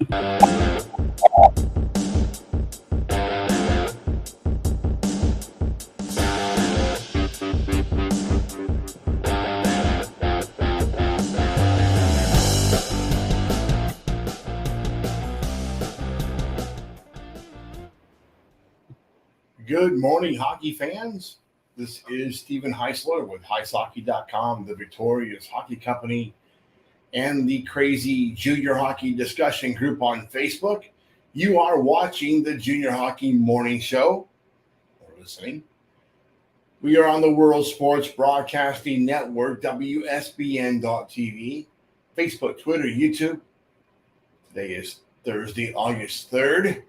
Good morning, hockey fans. This is Stephen Heisler with HeisHockey.com, the Victorious Hockey Company, and the Crazy Junior Hockey Discussion Group on Facebook. You are watching the Junior Hockey Morning Show, or listening. We are on the World Sports Broadcasting Network, WSBN.TV, Facebook, Twitter, YouTube. Today is Thursday, August 3rd.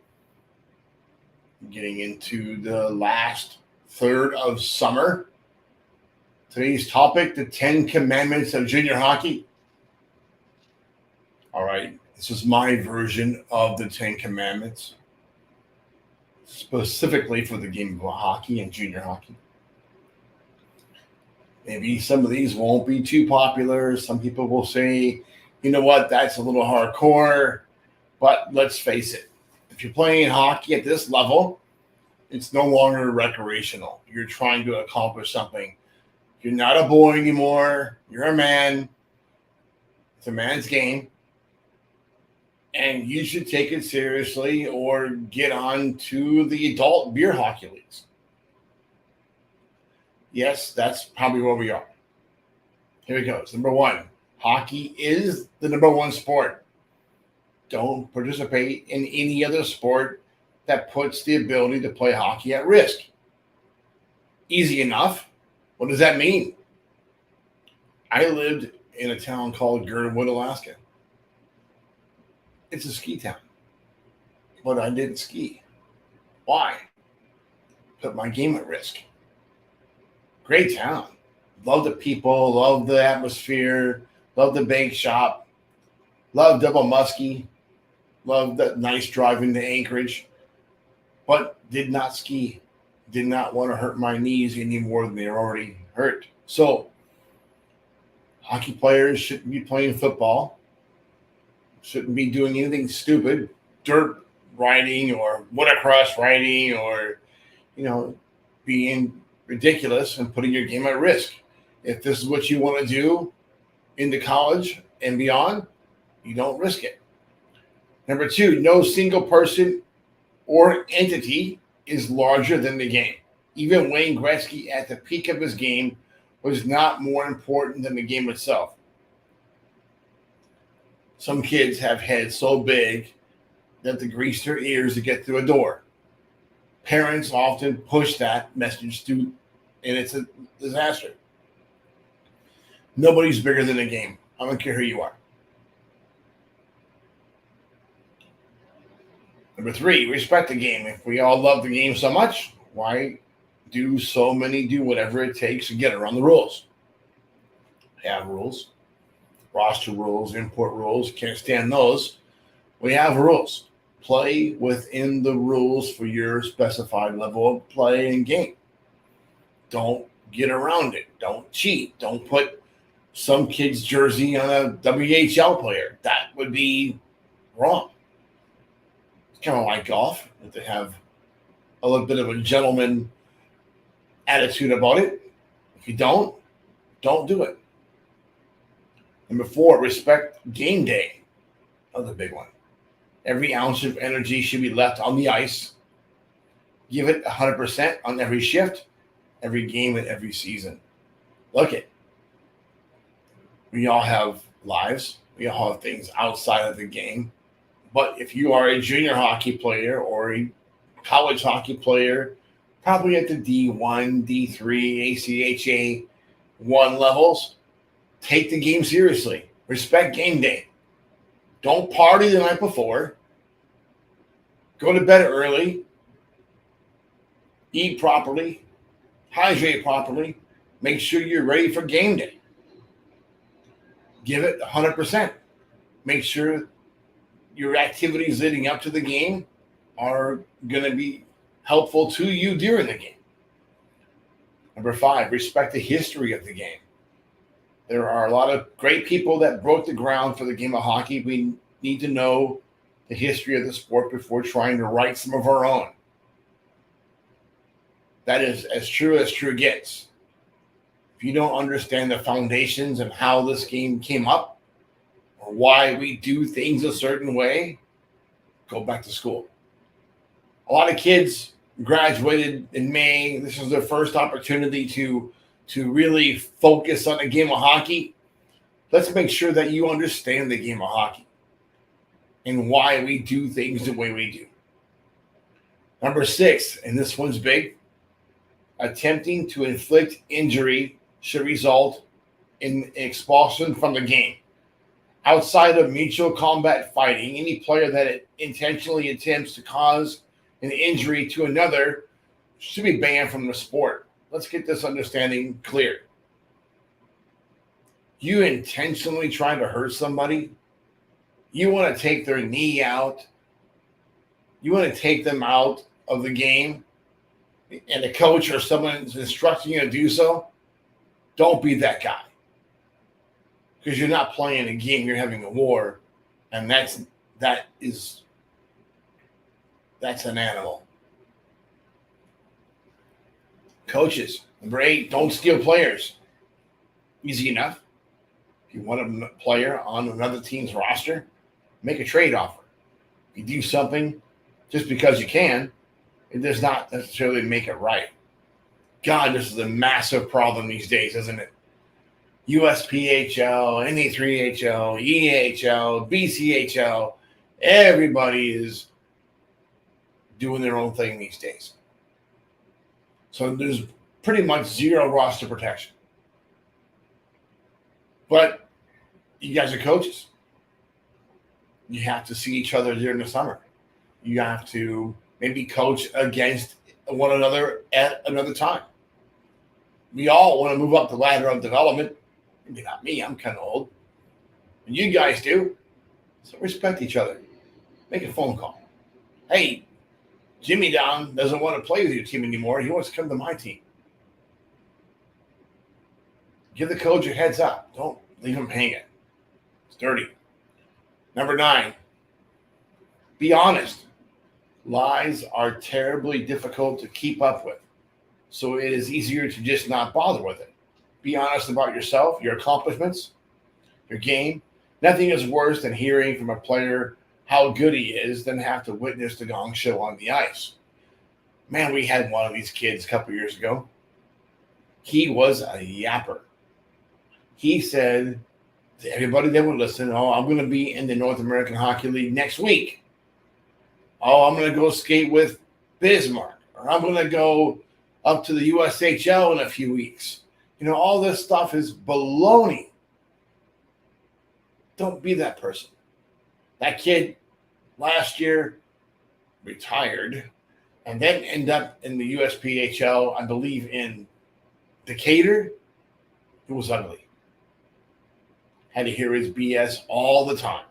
Getting into the last third of summer. Today's topic, the 10 Commandments of Junior Hockey. All right, this is my version of the 10 Commandments, specifically for the game of hockey and junior hockey. Maybe some of these won't be too popular. Some people will say, you know what, that's a little hardcore. But let's face it, if you're playing hockey at this level, it's no longer recreational. You're trying to accomplish something. You're not a boy anymore. You're a man. It's a man's game. And you should take it seriously or get on to the adult beer hockey leagues. Yes, that's probably where we are. Here it goes. Number one, hockey is the number one sport. Don't participate in any other sport that puts the ability to play hockey at risk. Easy enough. What does that mean? I lived in a town called Girdwood, Alaska. It's a ski town, but I didn't ski. Why? Put my game at risk. Great town. Love the people, love the atmosphere, love the bake shop, love Double Muskie, love that nice drive into Anchorage, but did not ski. Did not want to hurt my knees any more than they're already hurt. So, hockey players shouldn't be playing football, shouldn't be doing anything stupid, dirt riding or motocross riding or, being ridiculous and putting your game at risk. If this is what you want to do into college and beyond, you don't risk it. Number two, no single person or entity is larger than the game. Even Wayne Gretzky at the peak of his game was not more important than the game itself. Some kids have heads so big that they grease their ears to get through a door. Parents often push that message through, and it's a disaster. Nobody's bigger than the game. I don't care who you are. Number three, respect the game. If we all love the game so much, why do so many do whatever it takes to get around the rules? Have rules, roster rules, import rules. Can't stand those. We have rules. Play within the rules for your specified level of play and game. Don't get around it. Don't cheat. Don't put some kid's jersey on a WHL player. That would be wrong. Kind of like golf, they have a little bit of a gentleman attitude about it. If you don't do it. Number four, respect game day. Another big one. Every ounce of energy should be left on the ice. Give it 100% on every shift, every game, and every season. Look it. We all have lives. We all have things outside of the game. But if you are a junior hockey player or a college hockey player, probably at the D1, D3, ACHA 1 levels, take the game seriously. Respect game day. Don't party the night before. Go to bed early. Eat properly. Hydrate properly. Make sure you're ready for game day. Give it 100%. Make sure your activities leading up to the game are going to be helpful to you during the game. Number five, respect the history of the game. There are a lot of great people that broke the ground for the game of hockey. We need to know the history of the sport before trying to write some of our own. That is as true gets. If you don't understand the foundations and how this game came up or why we do things a certain way, go back to school. A lot of kids graduated in May. This is their first opportunity to really focus on the game of hockey. Let's make sure that you understand the game of hockey and why we do things the way we do. Number 6, and this one's big, attempting to inflict injury should result in expulsion from the game. Outside of mutual combat fighting, any player that intentionally attempts to cause an injury to another should be banned from the sport. Let's get this understanding clear. You intentionally try to hurt somebody, you want to take their knee out, you want to take them out of the game, and the coach or someone is instructing you to do so, don't be that guy. Because you're not playing a game, you're having a war, and that's an animal. Coaches, number 8, don't steal players. Easy enough. If you want a player on another team's roster, make a trade offer. If you do something just because you can, it does not necessarily make it right. God, this is a massive problem these days, isn't it? USPHL, NA3HL, EAHL, BCHL, everybody is doing their own thing these days. So there's pretty much zero roster protection. But you guys are coaches. You have to see each other during the summer. You have to maybe coach against one another at another time. We all want to move up the ladder of development. Maybe not me, I'm kind of old. And you guys do. So respect each other. Make a phone call. Hey, Jimmy Down doesn't want to play with your team anymore. He wants to come to my team. Give the coach a heads up. Don't leave him hanging. It's dirty. Number 9, be honest. Lies are terribly difficult to keep up with, so it is easier to just not bother with it. Be honest about yourself, your accomplishments, your game. Nothing is worse than hearing from a player how good he is than have to witness the gong show on the ice. Man, we had one of these kids a couple years ago. He was a yapper. He said to everybody that would listen, oh, I'm going to be in the North American Hockey League next week. Oh, I'm going to go skate with Bismarck. Or I'm going to go up to the USHL in a few weeks. You know, all this stuff is baloney. Don't be that person. That kid last year retired and then ended up in the USPHL, I believe in Decatur. It was ugly. Had to hear his BS all the time.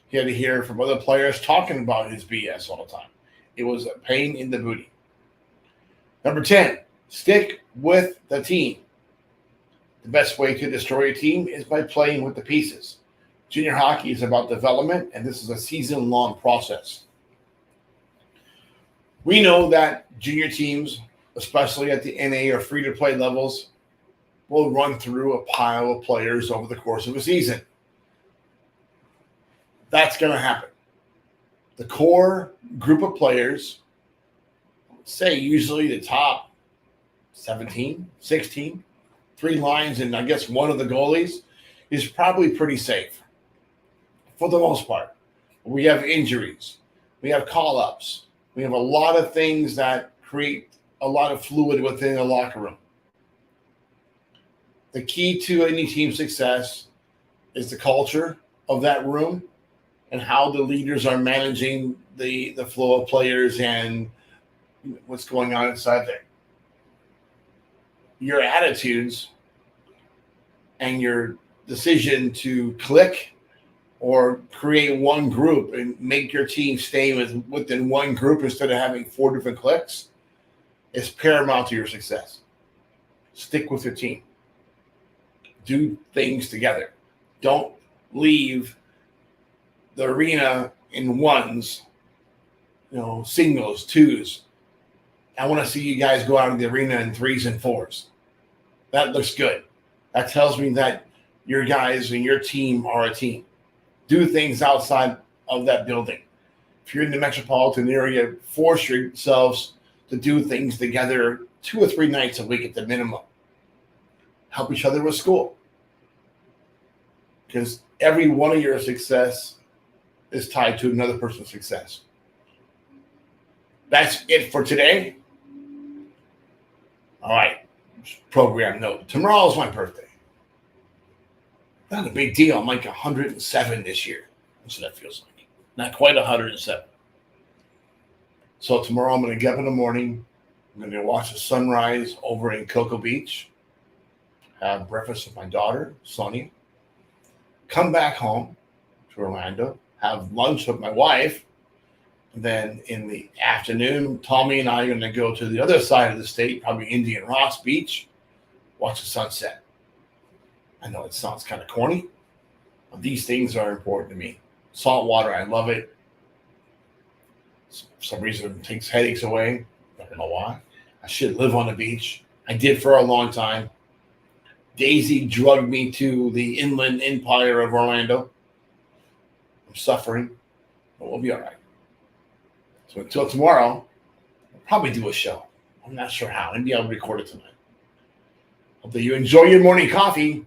He had to hear from other players talking about his BS all the time. It was a pain in the booty. Number 10, stick with the team. The best way to destroy a team is by playing with the pieces. Junior hockey is about development, and this is a season-long process. We know that junior teams, especially at the NA or free-to-play levels, will run through a pile of players over the course of a season. That's going to happen. The core group of players, say usually the top 17, 16, 3 lines, and I guess one of the goalies is probably pretty safe for the most part. We have injuries. We have call-ups. We have a lot of things that create a lot of fluid within the locker room. The key to any team success is the culture of that room and how the leaders are managing the flow of players and what's going on inside there. Your attitudes and your decision to click or create one group and make your team stay within one group instead of having 4 different clicks is paramount to your success. Stick with your team. Do things together. Don't leave the arena in ones, singles, twos. I want to see you guys go out in the arena in threes and fours. That looks good. That tells me that your guys and your team are a team. Do things outside of that building. If you're in the metropolitan area, force yourselves to do things together 2 or 3 nights a week at the minimum. Help each other with school. Because every one of your success is tied to another person's success. That's it for today. All right. Program note. Tomorrow's my birthday. Not a big deal. I'm like 107 this year. That's what that feels like. Not quite 107. So tomorrow I'm going to get up in the morning. I'm going to watch the sunrise over in Cocoa Beach. Have breakfast with my daughter, Sonia. Come back home to Orlando. Have lunch with my wife. And then in the afternoon, Tommy and I are going to go to the other side of the state, probably Indian Rocks Beach, watch the sunset. I know it sounds kind of corny, but these things are important to me. Salt water, I love it. For some reason, it takes headaches away. I don't know why. I should live on the beach. I did for a long time. Daisy drugged me to the Inland Empire of Orlando. I'm suffering, but we'll be all right. So until tomorrow, I'll probably do a show. I'm not sure how. Maybe I'll record it tonight. Hope that you enjoy your morning coffee.